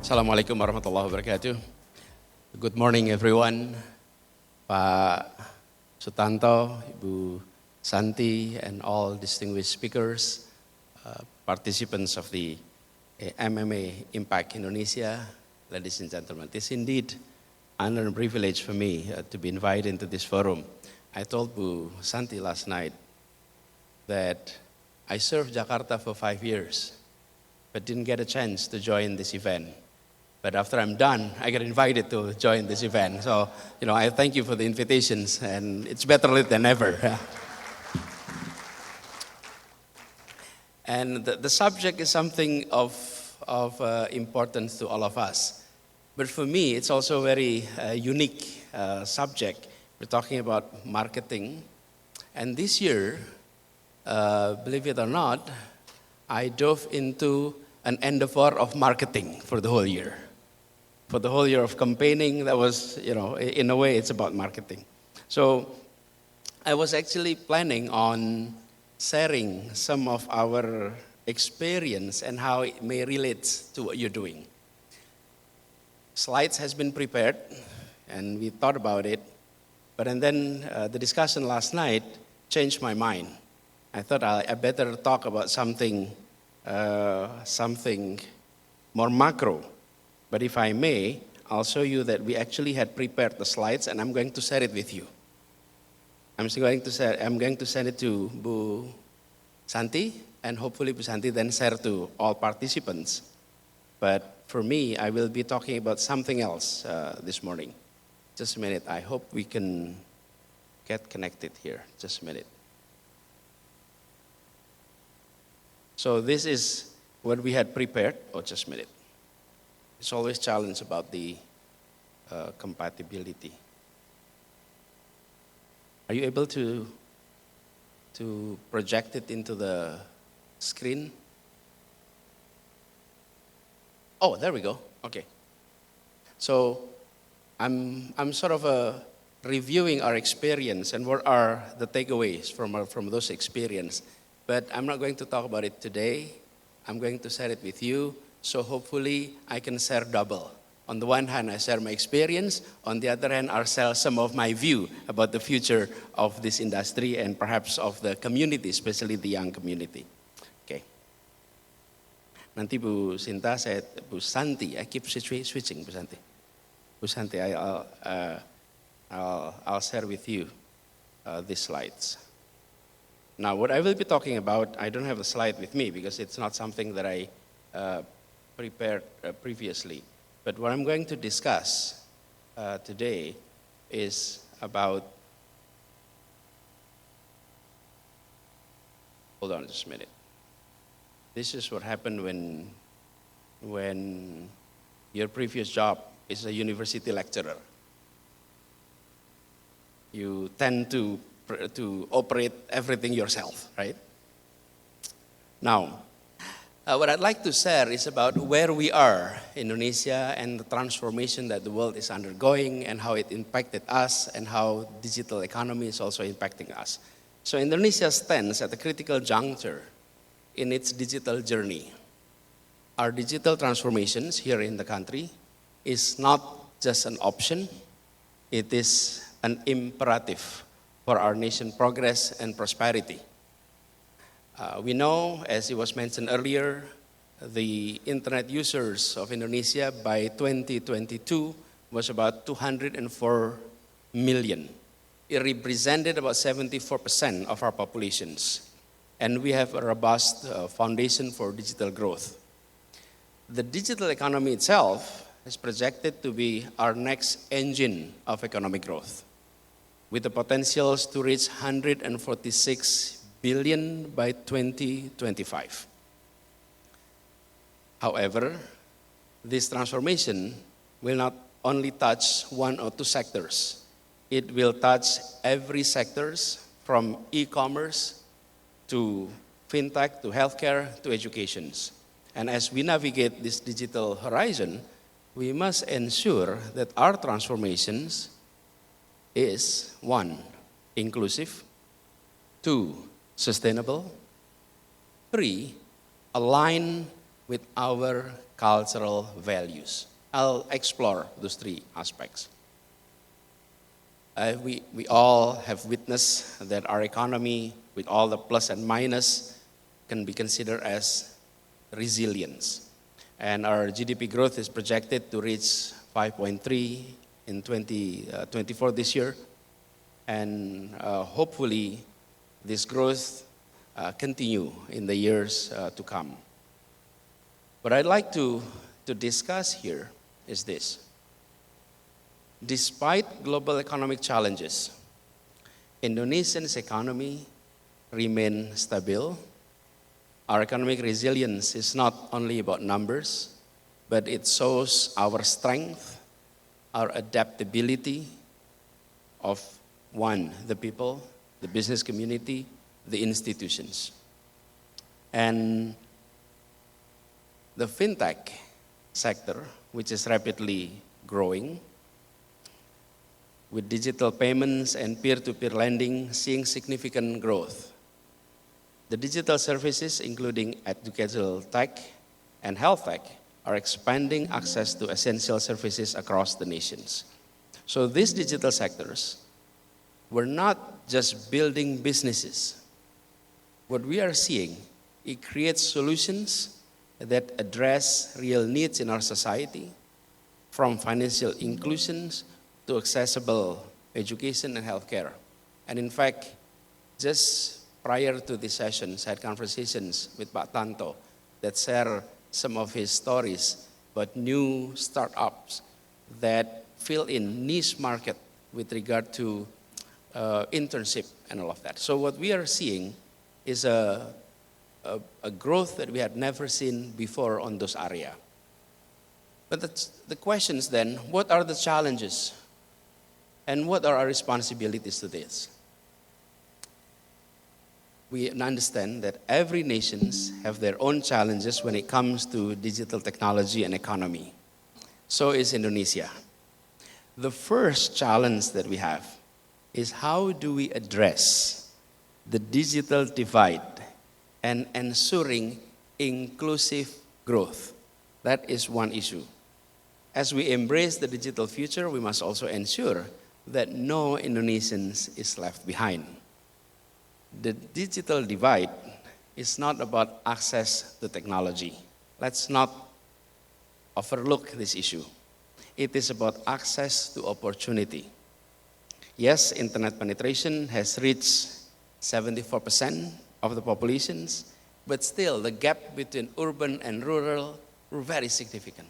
Assalamualaikum warahmatullahi wabarakatuh. Good morning everyone. Pak Sutanto, Ibu Shanti, and all distinguished speakers, participants of the MMA Impact Indonesia, ladies and gentlemen. It is indeed an honor and privilege for me to be invited into this forum. I told Bu Shanti last night that I served Jakarta for 5 years, but didn't get a chance to join this event. But after I'm done, I get invited to join this event. So, I thank you for the invitations, and it's better late than never. And the subject is something of importance to all of us. But for me, it's also a very unique subject. We're talking about marketing. And this year, believe it or not, I dove into an endeavor of marketing for the whole year. For the whole year of campaigning, that was, in a way, it's about marketing. So I was actually planning on sharing some of our experience and how it may relate to what you're doing. Slides has been prepared, and we thought about it. But then the discussion last night changed my mind. I thought I better talk about something more macro. But if I may, I'll show you that we actually had prepared the slides, and I'm going to share it with you. I'm going to send it to Bu Shanti, and hopefully Bu Shanti then share to all participants. But for me, I will be talking about something else this morning. Just a minute. I hope we can get connected here. Just a minute. So this is what we had prepared. Oh, just a minute. It's always a challenge about the compatibility. Are you able to project it into the screen? Oh, there we go. Okay. So I'm sort of reviewing our experience and what are the takeaways from those experiences. But I'm not going to talk about it today. I'm going to share it with you. So hopefully I can share double. On the one hand, I share my experience. On the other hand, I'll share some of my view about the future of this industry and perhaps of the community, especially the young community. Okay. Nanti Bu Shanti, I keep switching, Bu Shanti. Bu Shanti, I'll share with you these slides. Now, what I will be talking about, I don't have a slide with me because it's not something that I prepared previously. But what I'm going to discuss today is about, hold on just a minute. This is what happened when your previous job is a university lecturer. You tend to operate everything yourself, right? Now, what I'd like to share is about where we are in Indonesia and the transformation that the world is undergoing and how it impacted us and how digital economy is also impacting us. So Indonesia stands at a critical juncture in its digital journey. Our digital transformations here in the country is not just an option, it is an imperative for our nation's progress and prosperity. We know, as it was mentioned earlier, the internet users of Indonesia by 2022 was about 204 million. It represented about 74% of our populations. And we have a robust foundation for digital growth. The digital economy itself is projected to be our next engine of economic growth, with the potentials to reach 146 billion by 2025. However, this transformation will not only touch one or two sectors. It will touch every sectors from e-commerce to fintech, to healthcare, to education. And as we navigate this digital horizon, we must ensure that our transformations is 1, inclusive, 2, sustainable, 3, aligned with our cultural values. I'll explore those three aspects. We all have witnessed that our economy, with all the plus and minus, can be considered as resilience. And our GDP growth is projected to reach 5.3 in 2024 this year. And hopefully this growth continue in the years to come. What I'd like to discuss here is this. Despite global economic challenges, Indonesia's economy remains stable. Our economic resilience is not only about numbers, but it shows our strength, our adaptability of one, the people, the business community, the institutions. And the fintech sector, which is rapidly growing, with digital payments and peer-to-peer lending seeing significant growth. The digital services, including educational tech and health tech, are expanding access to essential services across the nations. So these digital sectors, we're not just building businesses. What we are seeing, it creates solutions that address real needs in our society, from financial inclusions to accessible education and healthcare. And in fact, just prior to this session, I had conversations with Pak Tanto that share some of his stories about new startups that fill in niche market with regard to internship and all of that. So what we are seeing is a growth that we had never seen before on those areas. But the questions then, what are the challenges? And what are our responsibilities to this? We understand that every nations have their own challenges when it comes to digital technology and economy. So is Indonesia. The first challenge that we have is how do we address the digital divide and ensuring inclusive growth? That is one issue. As we embrace the digital future, we must also ensure that no Indonesian is left behind. The digital divide is not about access to technology. Let's not overlook this issue. It is about access to opportunity. Yes, internet penetration has reached 74% of the populations, but still the gap between urban and rural were very significant.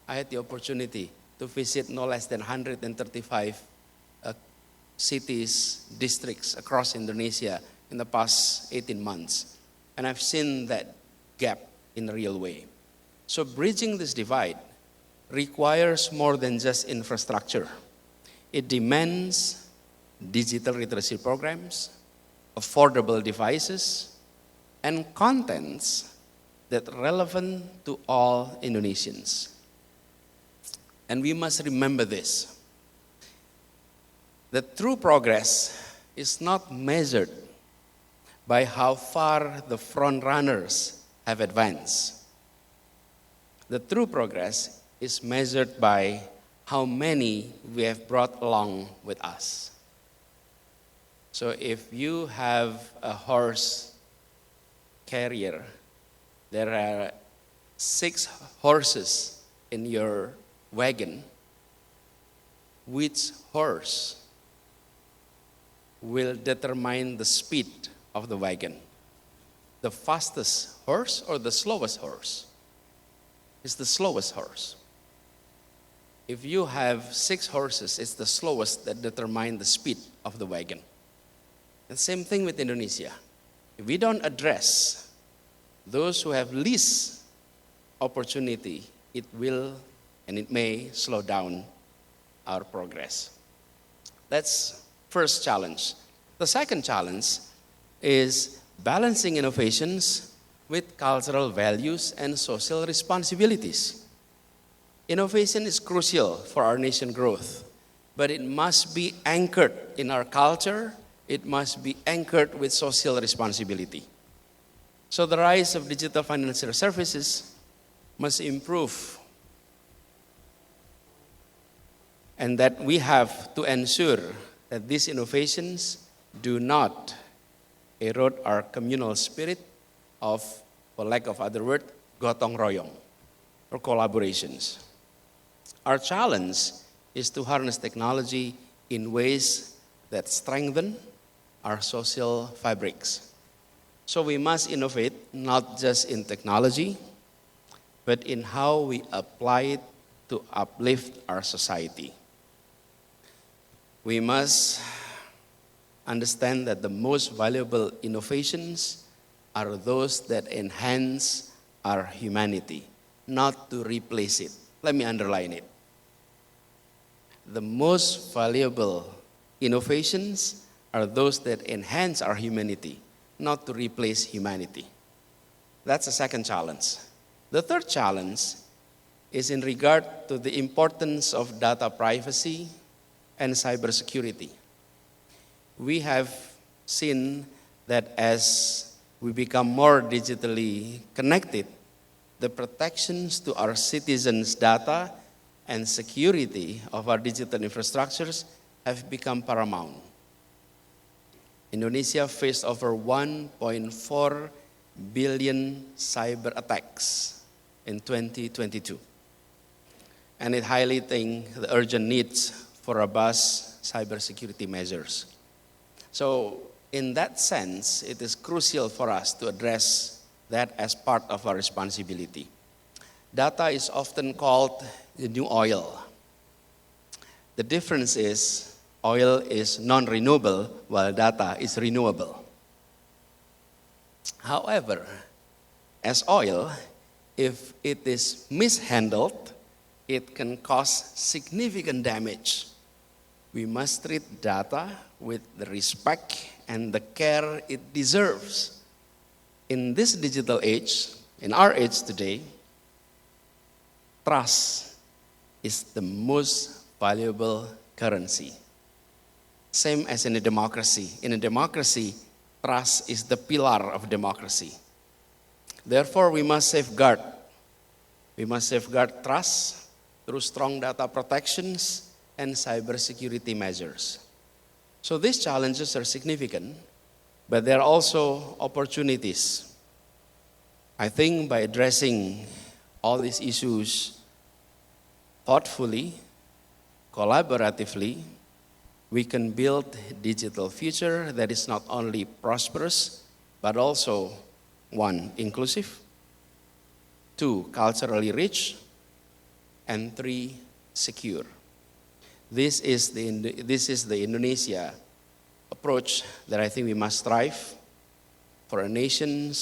I had the opportunity to visit no less than 135 cities, districts across Indonesia in the past 18 months. And I've seen that gap in a real way. So bridging this divide requires more than just infrastructure. It demands digital literacy programs, affordable devices, and contents that are relevant to all Indonesians. And we must remember this. The true progress is not measured by how far the front runners have advanced. The true progress is measured by how many we have brought along with us. So if you have a horse carrier, there are 6 horses in your wagon. Which horse will determine the speed of the wagon? The fastest horse or the slowest horse? It's the slowest horse. If you have 6 horses, it's the slowest that determine the speed of the wagon. And same thing with Indonesia. If we don't address those who have least opportunity, it will and it may slow down our progress. That's first challenge. The second challenge is balancing innovations with cultural values and social responsibilities. Innovation is crucial for our nation growth, but it must be anchored in our culture. It must be anchored with social responsibility. So the rise of digital financial services must improve, and that we have to ensure that these innovations do not erode our communal spirit of, for lack of other word, gotong royong, or collaborations. Our challenge is to harness technology in ways that strengthen our social fabrics. So we must innovate not just in technology, but in how we apply it to uplift our society. We must understand that the most valuable innovations are those that enhance our humanity, not to replace it. Let me underline it. The most valuable innovations are those that enhance our humanity, not to replace humanity. That's the second challenge. The third challenge is in regard to the importance of data privacy and cybersecurity. We have seen that as we become more digitally connected, the protections to our citizens' data and security of our digital infrastructures have become paramount. Indonesia faced over 1.4 billion cyber attacks in 2022. And it highlighting the urgent needs for robust cybersecurity measures. So in that sense, it is crucial for us to address that as part of our responsibility. Data is often called the new oil. The difference is oil is non-renewable while data is renewable. However, as oil, if it is mishandled, it can cause significant damage. We must treat data with the respect and the care it deserves. In this digital age, in our age today, trust is the most valuable currency. Same as in a democracy. In a democracy, trust is the pillar of democracy. Therefore, we must safeguard. We must safeguard trust through strong data protections and cybersecurity measures. So these challenges are significant, but there are also opportunities. I think by addressing all these issues thoughtfully, collaboratively, we can build a digital future that is not only prosperous, but also, 1, inclusive, 2, culturally rich, and 3, secure. This is the Indonesia approach that I think we must strive for a nation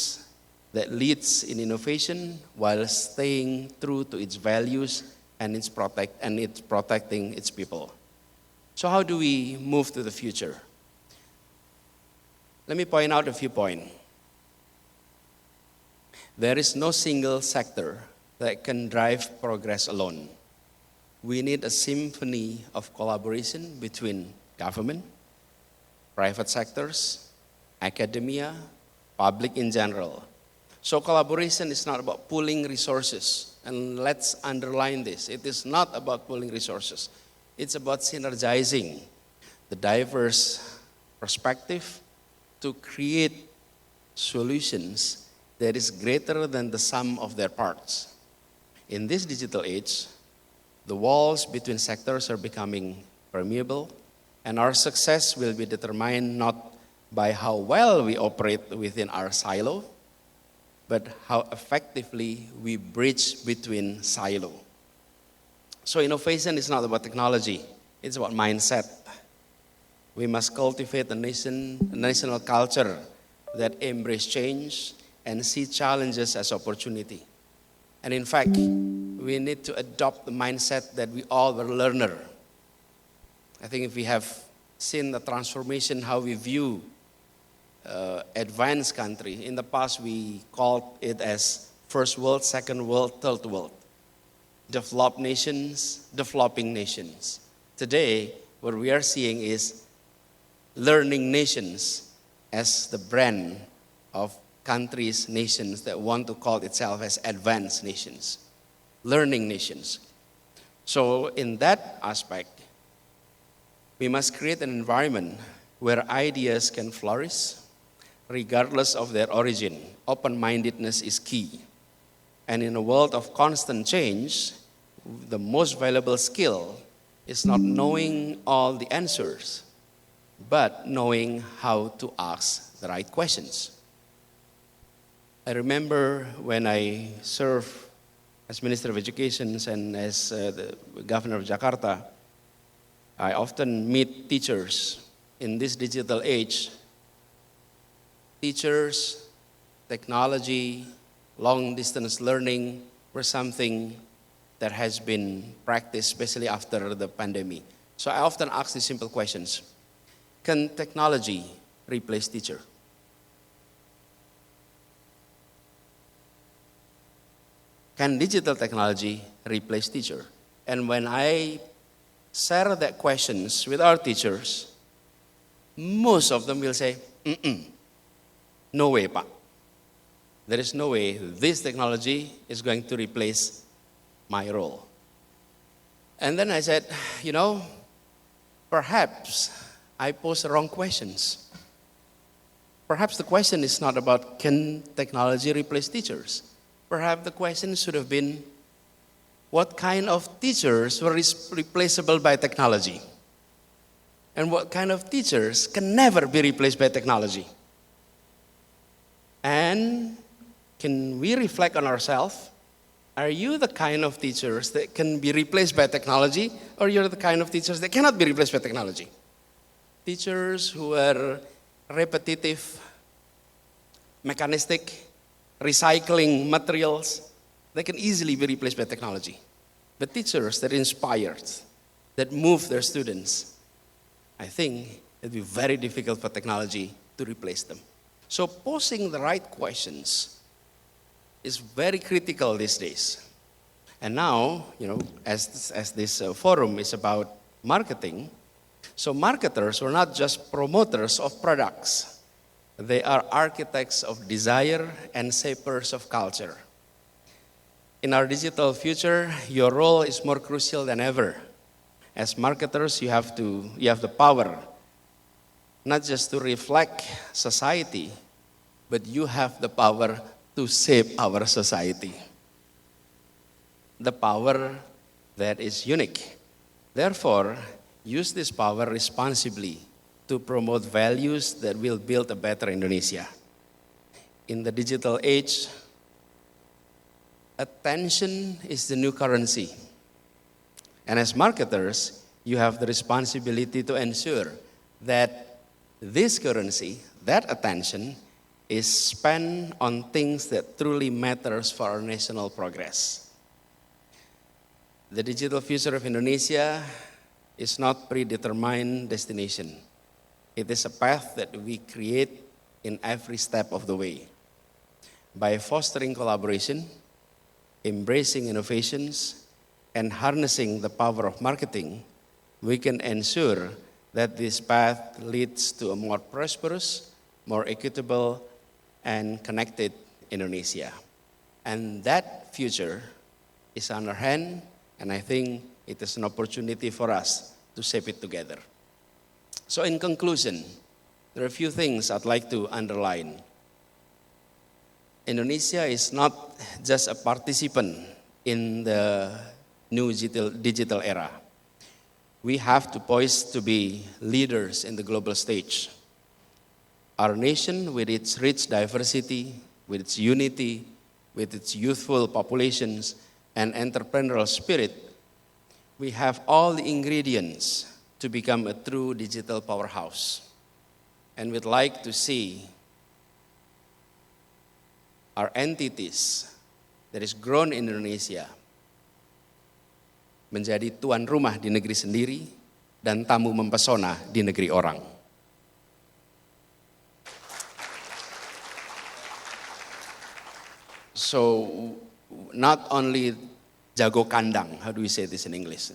that leads in innovation while staying true to its values and it's protecting its people. So how do we move to the future? Let me point out a few points. There is no single sector that can drive progress alone. We need a symphony of collaboration between government, private sectors, academia, public in general. So collaboration is not about pooling resources. And let's underline this. It is not about pooling resources. It's about synergizing the diverse perspective to create solutions that is greater than the sum of their parts. In this digital age, the walls between sectors are becoming permeable, and our success will be determined not by how well we operate within our silo, but how effectively we bridge between silos. So innovation is not about technology, it's about mindset. We must cultivate a national culture that embraces change and see challenges as opportunity. And in fact, we need to adopt the mindset that we all were learners. I think if we have seen the transformation, how we view advanced country. In the past, we called it as first world, second world, third world. Developed nations, developing nations. Today, what we are seeing is learning nations as the brand of countries, nations that want to call itself as advanced nations. learning nations. So in that aspect, we must create an environment where ideas can flourish, regardless of their origin. Open-mindedness is key. And in a world of constant change, the most valuable skill is not knowing all the answers, but knowing how to ask the right questions. I remember when I served as Minister of Education and as the Governor of Jakarta, I often meet teachers in this digital age. Teachers, technology, long-distance learning were something that has been practiced, especially after the pandemic. So I often ask these simple questions. Can technology replace teacher? Can digital technology replace teacher? And when I share that questions with our teachers, most of them will say, no way, Pak. There is no way this technology is going to replace my role. And then I said, perhaps I posed the wrong questions. Perhaps the question is not about can technology replace teachers. Perhaps the question should have been, what kind of teachers were replaceable by technology? And what kind of teachers can never be replaced by technology? And can we reflect on ourselves? Are you the kind of teachers that can be replaced by technology, or you're the kind of teachers that cannot be replaced by technology? Teachers who are repetitive, mechanistic, recycling materials, they can easily be replaced by technology. But teachers that are inspired, that move their students, I think it'd be very difficult for technology to replace them. So posing the right questions is very critical these days. And now, as this forum is about marketing, so marketers are not just promoters of products. They are architects of desire and shapers of culture. In our digital future, your role is more crucial than ever. As marketers, you have the power not just to reflect society, but you have the power to shape our society. The power that is unique. Therefore, use this power responsibly to promote values that will build a better Indonesia. In the digital age, attention is the new currency. And as marketers, you have the responsibility to ensure that this currency, that attention, is spent on things that truly matters for our national progress. The digital future of Indonesia is not predetermined destination. It is a path that we create in every step of the way. By fostering collaboration, embracing innovations, and harnessing the power of marketing, we can ensure that this path leads to a more prosperous, more equitable, and connected Indonesia. And that future is on our hand, and I think it is an opportunity for us to shape it together. So in conclusion, there are a few things I'd like to underline. Indonesia is not just a participant in the new digital era. We have to poise to be leaders in the global stage. Our nation, with its rich diversity, with its unity, with its youthful populations and entrepreneurial spirit, we have all the ingredients to become a true digital powerhouse. And we'd like to see our entities that is grown in Indonesia menjadi tuan rumah di negeri sendiri dan tamu mempesona di negeri orang. So, not only jago kandang, how do we say this in English?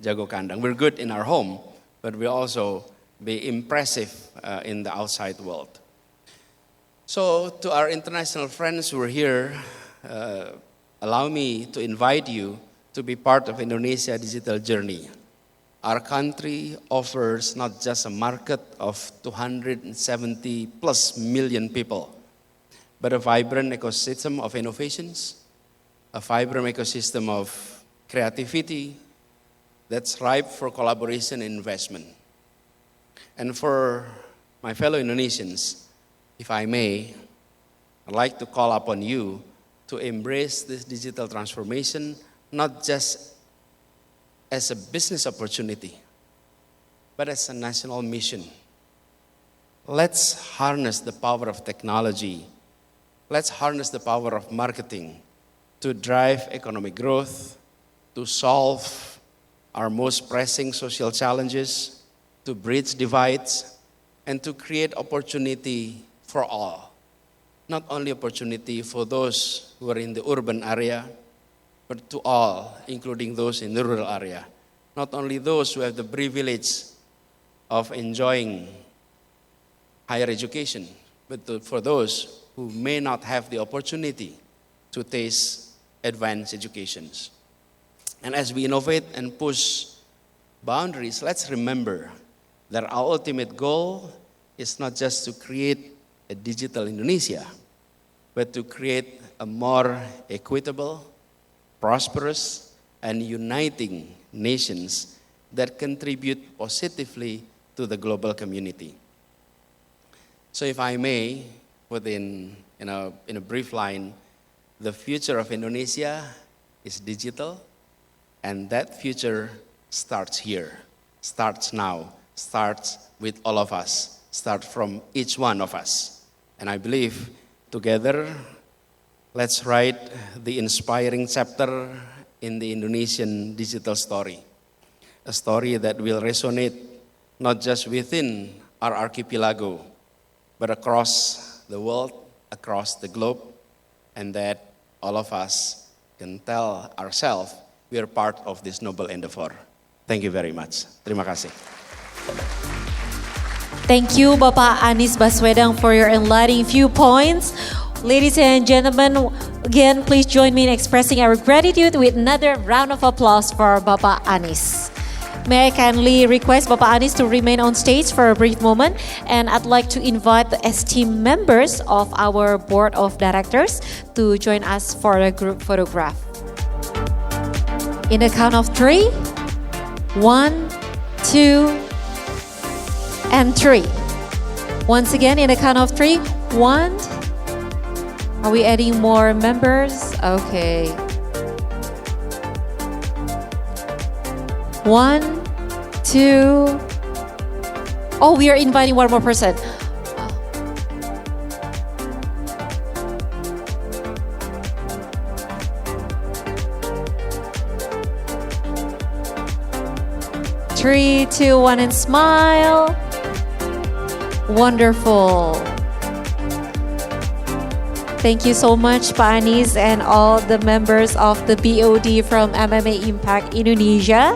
Jago kandang. We're good in our home, but we also be impressive in the outside world. So, to our international friends who are here, allow me to invite you to be part of Indonesia digital journey. Our country offers not just a market of 270 plus million people, but a vibrant ecosystem of innovations, a vibrant ecosystem of creativity that's ripe for collaboration and investment. And for my fellow Indonesians, if I may, I'd like to call upon you to embrace this digital transformation, not just as a business opportunity, but as a national mission. Let's harness the power of technology. Let's harness the power of marketing to drive economic growth, to solve our most pressing social challenges, to bridge divides, and to create opportunity for all. Not only opportunity for those who are in the urban area, but to all, including those in the rural area. Not only those who have the privilege of enjoying higher education, but for those who may not have the opportunity to taste advanced educations. And as we innovate and push boundaries, let's remember that our ultimate goal is not just to create a digital Indonesia, but to create a more equitable, prosperous, and uniting nations that contribute positively to the global community. So if I may, put in a brief line, the future of Indonesia is digital, and that future starts here, starts now, starts with all of us, starts from each one of us. And I believe together, let's write the inspiring chapter in the Indonesian digital story. A story that will resonate not just within our archipelago, but across the world, across the globe, and that all of us can tell ourselves we are part of this noble endeavor. Thank you very much. Terima kasih. Thank you, Bapak Anies Baswedan, for your enlightening viewpoints. Ladies and gentlemen, again, please join me in expressing our gratitude with another round of applause for Bapak Anies. May I kindly request Bapak Anies to remain on stage for a brief moment, and I'd like to invite the esteemed members of our board of directors to join us for a group photograph. In the count of 3, 1, 2, and 3. Once again, in the count of 3, 1. Are we adding more members? Okay. 1, 2. Oh, we are inviting one more person. Three, two, one, and smile. Wonderful. Thank you so much, Pak Anies, and all the members of the BOD from MMA Impact Indonesia.